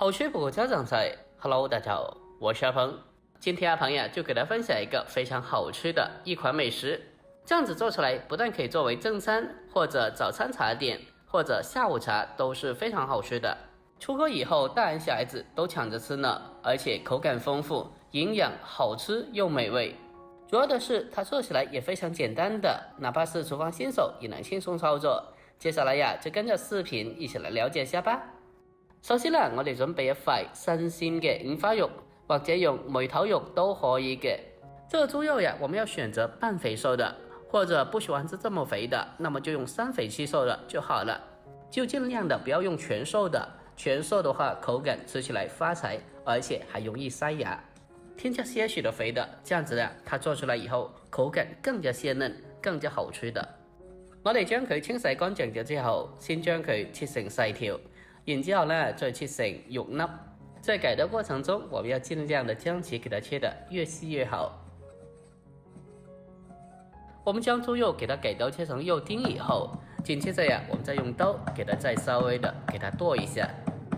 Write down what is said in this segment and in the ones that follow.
好吃不过家常菜 ，Hello， 大家好，我是阿鹏。今天阿鹏呀就给大家分享一个非常好吃的一款美食。这样子做出来，不但可以作为正餐或者早餐茶点，或者下午茶都是非常好吃的。出锅以后，大人小孩子都抢着吃呢，而且口感丰富，营养好吃又美味。主要的是它做起来也非常简单的，哪怕是厨房新手也能轻松操作。接下来呀，就跟着视频一起来了解一下吧。首先呢，我哋準備一塊新鮮嘅五花肉，或者用梅頭肉都可以嘅。這個豬肉呀，我們要選擇半肥瘦的，或者不喜歡吃這麼肥的，那麼就用3肥7瘦的就好了。就盡量的不要用全瘦的，全瘦的話口感吃起來發柴，而且還容易塞牙。添加些許的肥的，這樣子呢，它做出來以後口感更加鮮嫩，更加好吃的。我哋將佢清洗乾淨咗之後，先將佢切成細條。然之後呢，再切成肉粒。在改的過程中，我們要盡量的將其給它切得越細越好。我們將豬肉給它改刀切成肉丁以後，緊接着呀，我們再用刀給它再稍微的給它剁一下，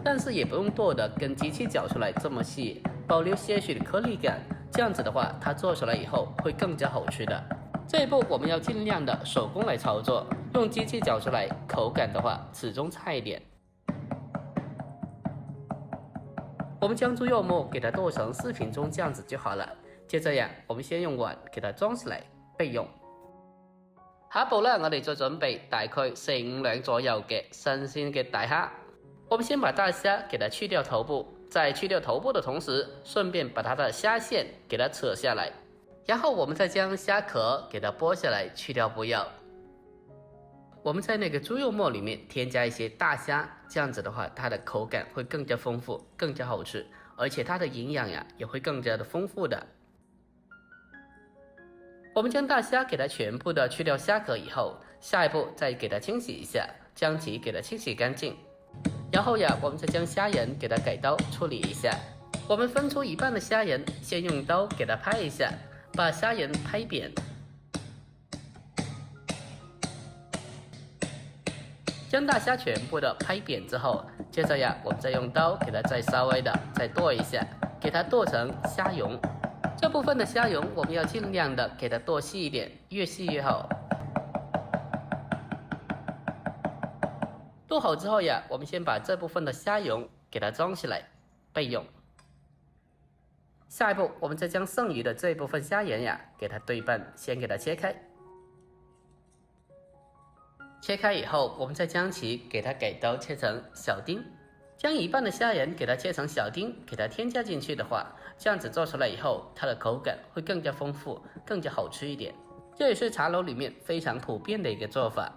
但是也不用剁的跟機器攪出來這麼細，保留些許的顆粒感。這樣子的話，它做出來以後會更加好吃的。這一步我們要盡量的手工來操作，用機器攪出來，口感的話始終差一點。我們將豬肉末給它剁成4片鐘，這樣子就好了。接着呀，我們先用碗給它裝起來備用。下一步呢，我哋再準備大概4-5兩左右嘅新鮮嘅大蝦。我們先把大蝦給它去掉頭部，在去掉頭部的同時，順便把它的蝦線給它扯下來，然後我們再將蝦殼給它剝下來，去掉不要。我們在那個豬肉末裡面添加一些大蝦，這樣子的話，它的口感會更加豐富，更加好吃，而且它的營養呀也會更加的豐富的。我們將大蝦給它全部的去掉蝦殼以後，下一步再給它清洗一下，將其給它清洗乾淨。然後呀，我們再將蝦仁給它改刀處理一下。我們分出一半的蝦仁，先用刀給它拍一下，把蝦仁拍扁。將大蝦全部的拍扁之後，接着呀，我們再用刀給它再稍微的再剁一下，給它剁成蝦蓉。這部分的蝦蓉我們要盡量的給它剁細一點，越細越好。剁好之後呀，我們先把這部分的蝦蓉給它裝起來備用。下一步，我們再將剩餘的這部分蝦仁呀，給它對半，先給它切開。切開以後，我們再將其給它改刀切成小丁，將一半的蝦仁給它切成小丁，給它添加進去的話，這樣子做出來以後，它的口感會更加豐富，更加好吃一點。這也是茶樓裡面非常普遍的一個做法。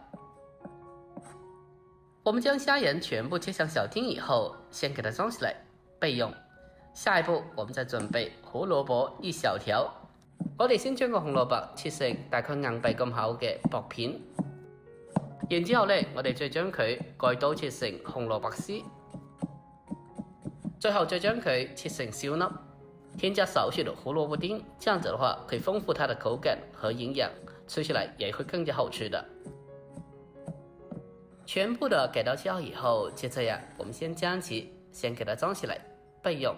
我們將蝦仁全部切成小丁以後，先給它裝起來備用。下一步，我們再準備胡蘿蔔一小條。我哋先將個紅蘿蔔切成大概硬幣咁厚嘅薄片。然之後呢，我哋再將佢改刀切成紅蘿蔔絲，最後再將佢切成小粒，添加少許的胡蘿蔔丁，這樣子的話可以豐富它的口感和營養，吃起來也會更加好吃的。全部的改刀切好以後，接着呀，我們先將其先給它裝起來備用。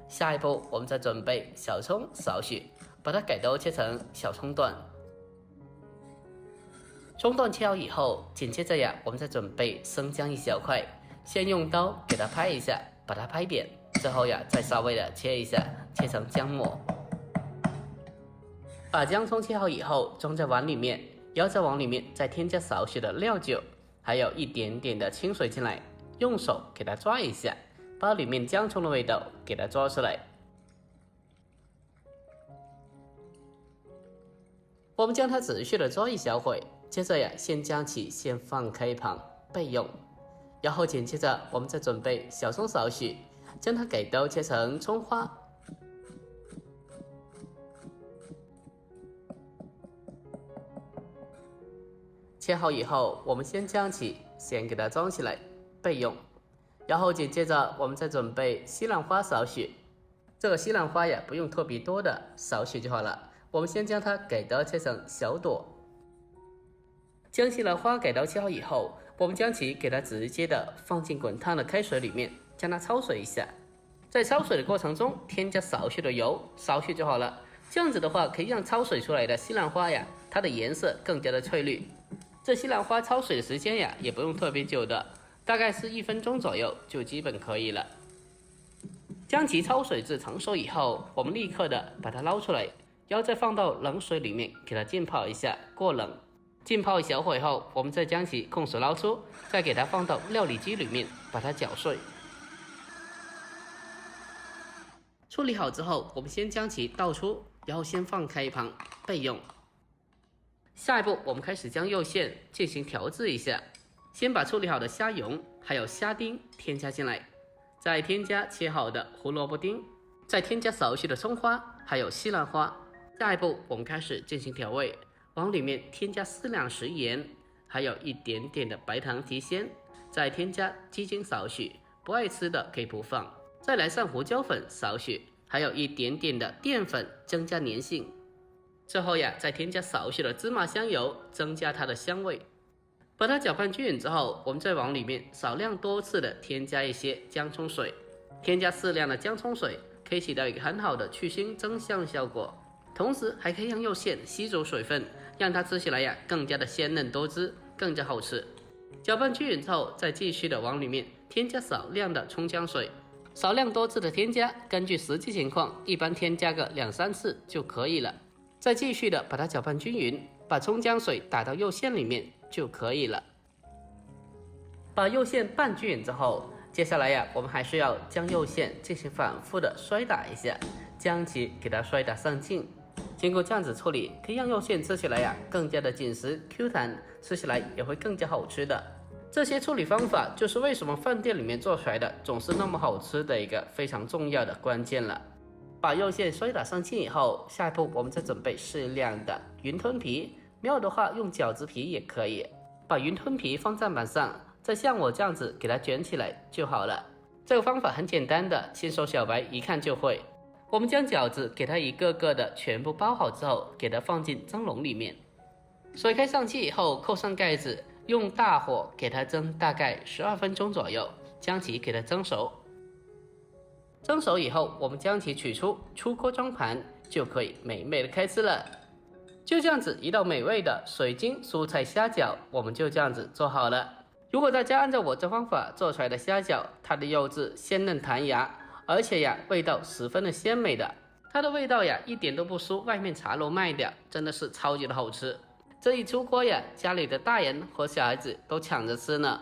下一步，我們再準備小蔥少許，把它改刀切成小蔥段。蔥段切好以後，緊接着呀，我們再準備生薑一小塊，先用刀給它拍一下，把它拍扁，之後呀，再稍微的切一下，切成薑末。把薑蔥切好以後，裝在碗裡面，然後在碗裡面再添加少許的料酒，還有一點點的清水進來，用手給它抓一下，把裡面薑蔥的味道給它抓出來。我們將它仔細的抓一小會。接着呀，先將其先放開一旁備用，然後緊接着我們再準備小蔥少許，將它改刀切成蔥花。切好以後，我們先將其先給它裝起來備用，然後緊接着我們再準備西蘭花少許，這個西蘭花呀不用特別多的，少許就好了。我們先將它改刀切成小朵。將西蘭花改刀切好以後，我們將其給它直接的放進滾燙的開水裡面，将它焯水一下。在焯水的过程中，添加少许的油，少许就好了。这样子的话，可以让焯水出来的西兰花呀，它的颜色更加的翠绿。这西兰花焯水的时间呀，也不用特别久的，大概是1分钟左右就基本可以了。将其焯水至成熟以后，我们立刻的把它捞出来，然后再放到冷水里面给它浸泡一下，过冷。浸泡一小会后，我们再将其控水捞出，再给它放到料理机里面把它搅碎。处理好之后，我们先将其倒出，然后先放开一旁备用。下一步，我们开始将肉馅进行调制一下。先把处理好的虾蓉还有虾丁添加进来，再添加切好的胡萝卜丁，再添加少许的葱花还有西兰花。下一步，我们开始进行调味，往里面添加4两食盐，还有一点点的白糖提鲜，再添加鸡精少许，不爱吃的可以不放。再来上胡椒粉少许，还有一点点的淀粉，增加粘性。最后呀，再添加少许的芝麻香油，增加它的香味。把它搅拌均匀之后，我们再往里面少量多次的添加一些姜葱水，添加适量的姜葱水，可以起到一个很好的去腥增香效果，同时还可以让肉馅吸走水分，让它吃起来呀更加的鲜嫩多汁，更加好吃。搅拌均匀之后，再继续的往里面添加少量的葱姜水。少量多次的添加，根据实际情况，一般添加个2、3次就可以了。再继续的把它搅拌均匀，把葱姜水打到肉馅里面就可以了。把肉馅拌均匀之后，接下来呀，我们还需要将肉馅进行反复的摔打一下，将其给它摔打上劲。经过这样子处理，可以让肉馅吃起来呀更加的紧实 Q 弹，吃起来也会更加好吃的。这些处理方法就是为什么饭店里面做出来的总是那么好吃的一个非常重要的关键了。把肉馅摔打上劲以后，下一步我们再准备适量的云吞皮，没有的话用饺子皮也可以。把云吞皮放砧板上，再像我这样子给它卷起来就好了。这个方法很简单的，新手小白一看就会。我们将饺子给它一个个的全部包好之后，给它放进蒸笼里面。水开上气以后，扣上盖子，用大火给它蒸大概12分钟左右，将其给它蒸熟。蒸熟以后，我们将其取出，出锅装盘，就可以美美的开吃了。就这样子一道美味的水晶蔬菜虾饺，我们就这样子做好了。如果大家按照我这方法做出来的虾饺，它的肉质鲜嫩弹牙，而且呀味道十分的鲜美的，它的味道呀一点都不输外面茶楼卖的，真的是超级的好吃。这一出锅呀，家里的大人和小孩子都抢着吃呢。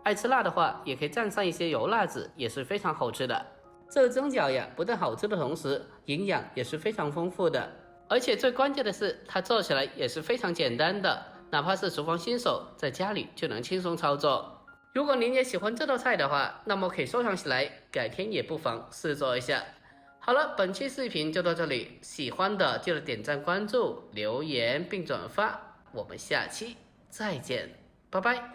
爱吃辣的话，也可以蘸上一些油辣子，也是非常好吃的。这个蒸饺呀，不但好吃的同时，营养也是非常丰富的。而且最关键的是，它做起来也是非常简单的，哪怕是厨房新手，在家里就能轻松操作。如果您也喜欢这道菜的话，那么可以收藏起来，改天也不妨试做一下。好了，本期视频就到这里，喜欢的记得点赞、关注、留言并转发，我们下期再见，拜拜。